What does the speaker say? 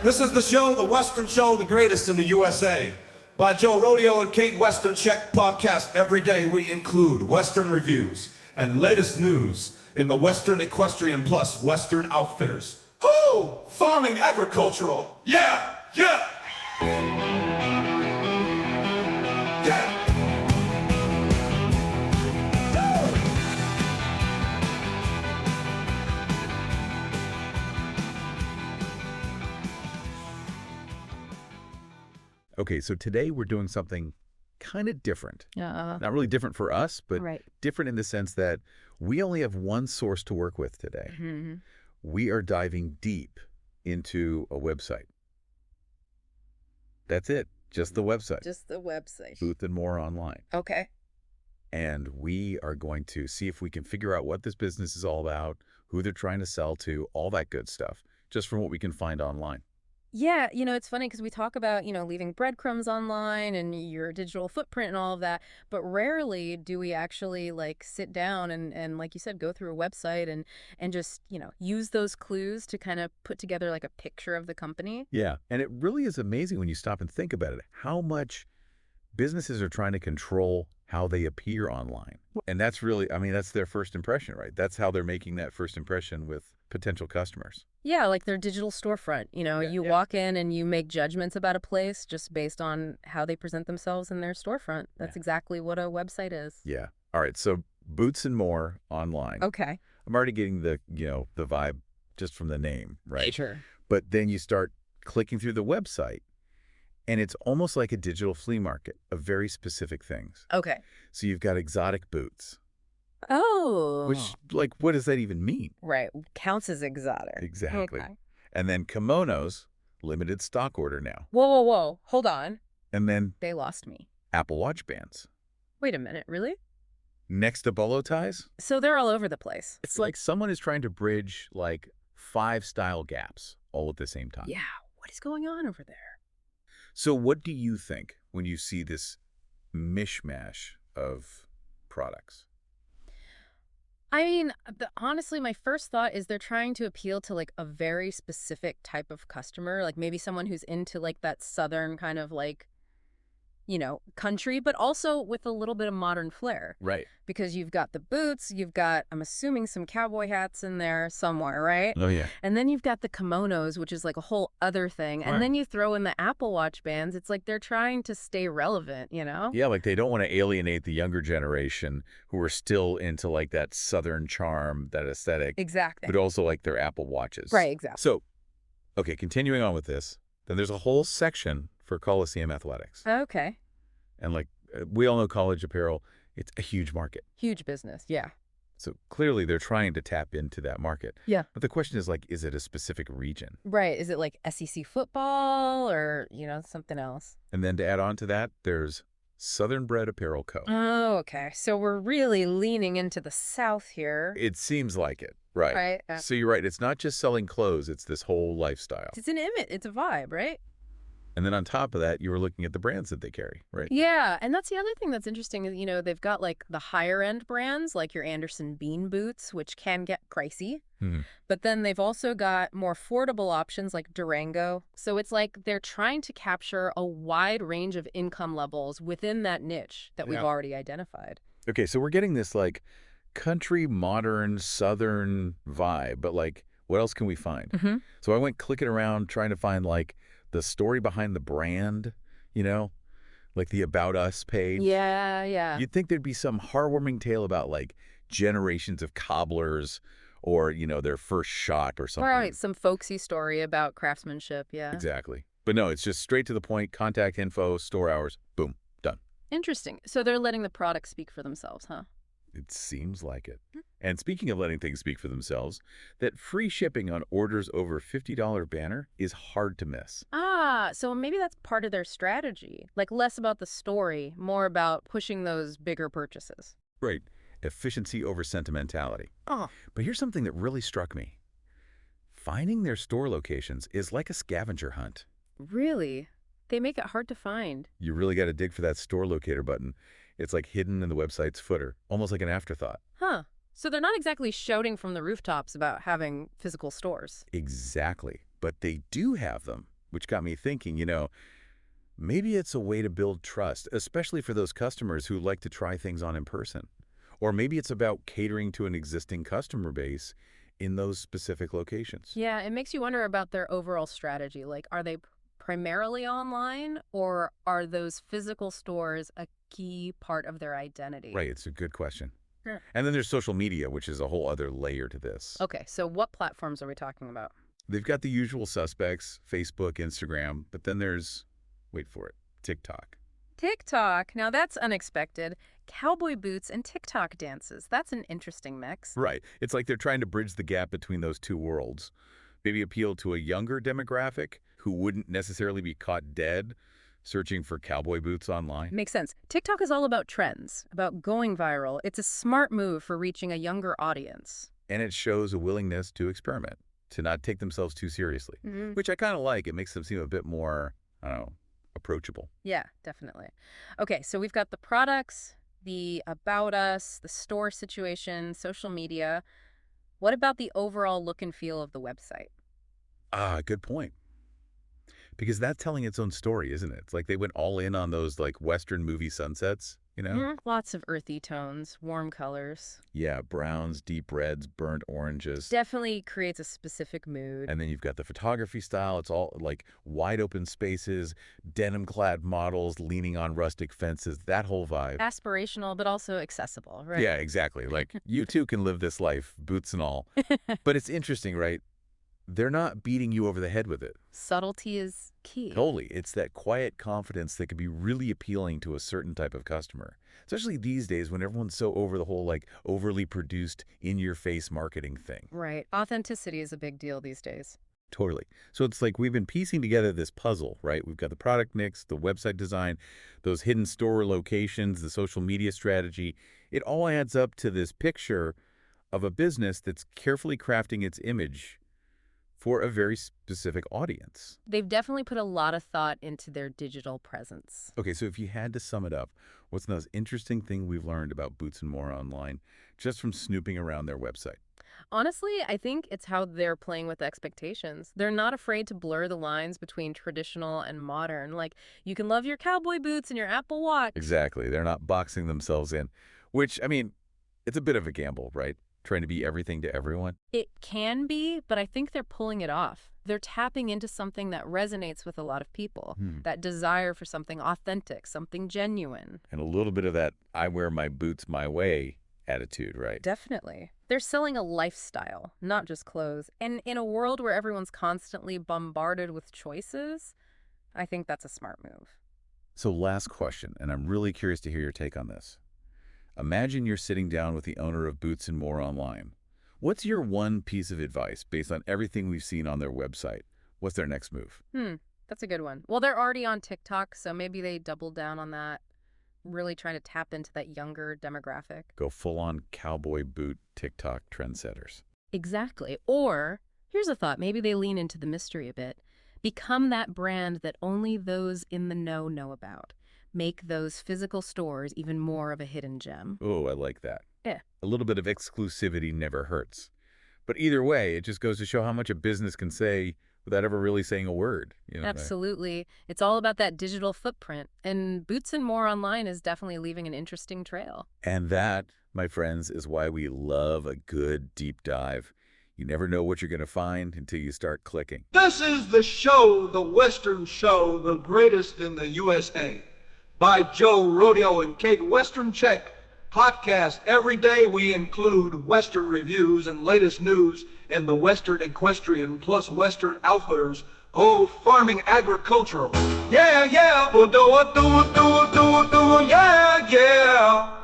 This is the show, the Western show, the greatest in the USA. By Joe Rodeo and Kate Western Check podcast. Every day we include Western reviews and latest news in the Western Equestrian plus Western Outfitters. Woo! Farming agricultural. Yeah! Yeah! Yeah! Okay, so today we're doing something kind of different. Not really different for us, but Right. different in the sense that we only have one source to work with today. Mm-hmm. We are diving deep into a website. That's it, just the website. Just the website. Booth and More online. Okay. And we are going to see if we can figure out what this business is all about, who they're trying to sell to, all that good stuff, just from what we can find online. Yeah, it's funny because we talk about, leaving breadcrumbs online and your digital footprint and all of that, but rarely do we actually sit down and like you said, go through a website and just, use those clues to kind of put together like a picture of the company. Yeah, and it really is amazing when you stop and think about it, how much businesses are trying to control how they appear online. And that's really, that's their first impression, right? That's how they're making that first impression with potential customers. Yeah, like their digital storefront. You walk in and you make judgments about a place just based on how they present themselves in their storefront. That's exactly what a website is. Yeah. All right. So Boots and More online. Okay. I'm already getting the vibe just from the name, right? Sure. But then you start clicking through the website and it's almost like a digital flea market of very specific things. Okay. So you've got exotic boots, Oh. which, what does that even mean? Right. Counts as exotic. Exactly. Okay. And then kimonos, limited stock order now. Whoa. Hold on. And then They lost me. Apple Watch bands. Wait a minute. Really? Next to bolo ties, So they're all over the place. it's like someone is trying to bridge 5 style gaps all at the same time. Yeah. What is going on over there? So what do you think when you see this mishmash of products? I mean, honestly, my first thought is they're trying to appeal to a very specific type of customer, like maybe someone who's into that southern kind of country, but also with a little bit of modern flair. Right. Because you've got the boots, you've got, I'm assuming, some cowboy hats in there somewhere, right? Oh, yeah. And then you've got the kimonos, which is a whole other thing. And Right. then you throw in the Apple Watch bands. It's like they're trying to stay relevant, Yeah, they don't want to alienate the younger generation who are still into that southern charm, that aesthetic, Exactly. but also their Apple Watches. Right, exactly. So, okay, continuing on with this, then there's a whole section for Coliseum Athletics. Okay. And we all know college apparel, it's a huge market. Huge business, yeah. So clearly they're trying to tap into that market. Yeah. But the question is it a specific region? Right. Is it SEC football or, something else? And then to add on to that, there's Southern Bred Apparel Co. Oh, okay. So we're really leaning into the South here. It seems like it, right? Right. So you're right. It's not just selling clothes. It's this whole lifestyle. It's an image. It's a vibe, right? And then on top of that, you were looking at the brands that they carry, right? Yeah. And that's the other thing that's interesting is, they've got the higher end brands like your Anderson Bean boots, which can get pricey. Hmm. But then they've also got more affordable options like Durango. So it's they're trying to capture a wide range of income levels within that niche that we've already identified. Okay, so we're getting this country, modern, southern vibe, but what else can we find? Mm-hmm. So I went clicking around trying to find the story behind the brand, the About Us page. Yeah. You'd think there'd be some heartwarming tale about generations of cobblers or, their first shot or something. Right, some folksy story about craftsmanship, yeah. Exactly. But no, it's just straight to the point, contact info, store hours, boom, done. Interesting. So they're letting the products speak for themselves, huh? It seems like it. And speaking of letting things speak for themselves, that free shipping on orders over $50 banner is hard to miss. Ah, so maybe that's part of their strategy. Less about the story, more about pushing those bigger purchases. Right. Efficiency over sentimentality. Oh. But here's something that really struck me. Finding their store locations is like a scavenger hunt. Really? They make it hard to find. You really got to dig for that store locator button. It's hidden in the website's footer, almost like an afterthought. Huh. So they're not exactly shouting from the rooftops about having physical stores. Exactly. But they do have them. which got me thinking, maybe it's a way to build trust, especially for those customers who like to try things on in person. Or maybe it's about catering to an existing customer base in those specific locations. Yeah, it makes you wonder about their overall strategy. Like, are they primarily online, or are those physical stores a key part of their identity? Right, it's a good question. Sure. And then there's social media, which is a whole other layer to this. Okay, so what platforms are we talking about? They've got the usual suspects, Facebook, Instagram, but then there's, wait for it, TikTok. TikTok. Now that's unexpected. Cowboy boots and TikTok dances. That's an interesting mix. Right. It's like they're trying to bridge the gap between those two worlds. Maybe appeal to a younger demographic who wouldn't necessarily be caught dead searching for cowboy boots online. Makes sense. TikTok is all about trends, about going viral. It's a smart move for reaching a younger audience. And it shows a willingness to experiment, to not take themselves too seriously, which I kind of like. It makes them seem a bit more, I don't know, approachable. Yeah, definitely. Okay, so we've got the products, the about us, the store situation, social media. What about the overall look and feel of the website? Ah, good point. Because that's telling its own story, isn't it? It's like they went all in on those like Western movie sunsets, Lots of earthy tones, warm colors. Yeah, browns, deep reds, burnt oranges. Definitely creates a specific mood. And then you've got the photography style. It's all like wide open spaces, denim-clad models leaning on rustic fences, that whole vibe. Aspirational, but also accessible, right? Yeah, exactly. Like you too can live this life, boots and all. But it's interesting, right? They're not beating you over the head with it. Subtlety is key. Totally. It's that quiet confidence that can be really appealing to a certain type of customer. Especially these days when everyone's so over the whole like overly produced in-your-face marketing thing. Right. Authenticity is a big deal these days. Totally. So it's like we've been piecing together this puzzle, right? We've got the product mix, the website design, those hidden store locations, the social media strategy. It all adds up to this picture of a business that's carefully crafting its image for a very specific audience. They've definitely put a lot of thought into their digital presence. Okay, so if you had to sum it up, what's the most interesting thing we've learned about Boots and More online just from snooping around their website? Honestly, I think it's how they're playing with expectations. They're not afraid to blur the lines between traditional and modern. Like, you can love your cowboy boots and your Apple Watch. Exactly. They're not boxing themselves in, which, I mean, it's a bit of a gamble, right? Trying to be everything to everyone. It can be, but I think they're pulling it off. They're tapping into something that resonates with a lot of people, that desire for something authentic, something genuine. And a little bit of that I wear my boots my way attitude, right? Definitely. They're selling a lifestyle, not just clothes. And in a world where everyone's constantly bombarded with choices, I think that's a smart move. So last question, and I'm really curious to hear your take on this. Imagine you're sitting down with the owner of Boots and More online. What's your one piece of advice based on everything we've seen on their website? What's their next move? That's a good one. Well, they're already on TikTok, so maybe they double down on that, really trying to tap into that younger demographic. Go full-on cowboy boot TikTok trendsetters. Exactly. Or, here's a thought, maybe they lean into the mystery a bit. Become that brand that only those in the know about. Make those physical stores even more of a hidden gem. Oh, I like that. Yeah. A little bit of exclusivity never hurts. But either way, it just goes to show how much a business can say without ever really saying a word. Absolutely. It's all about that digital footprint. And Boots and More online is definitely leaving an interesting trail. And that, my friends, is why we love a good deep dive. You never know what you're going to find until you start clicking. This is the show, the Western show, the greatest in the USA. By Joe, Rodeo, and Kate Western Check podcast. Every day we include Western reviews and latest news in the Western equestrian plus Western outfitters. Oh, farming agricultural. Yeah, we'll do it, yeah.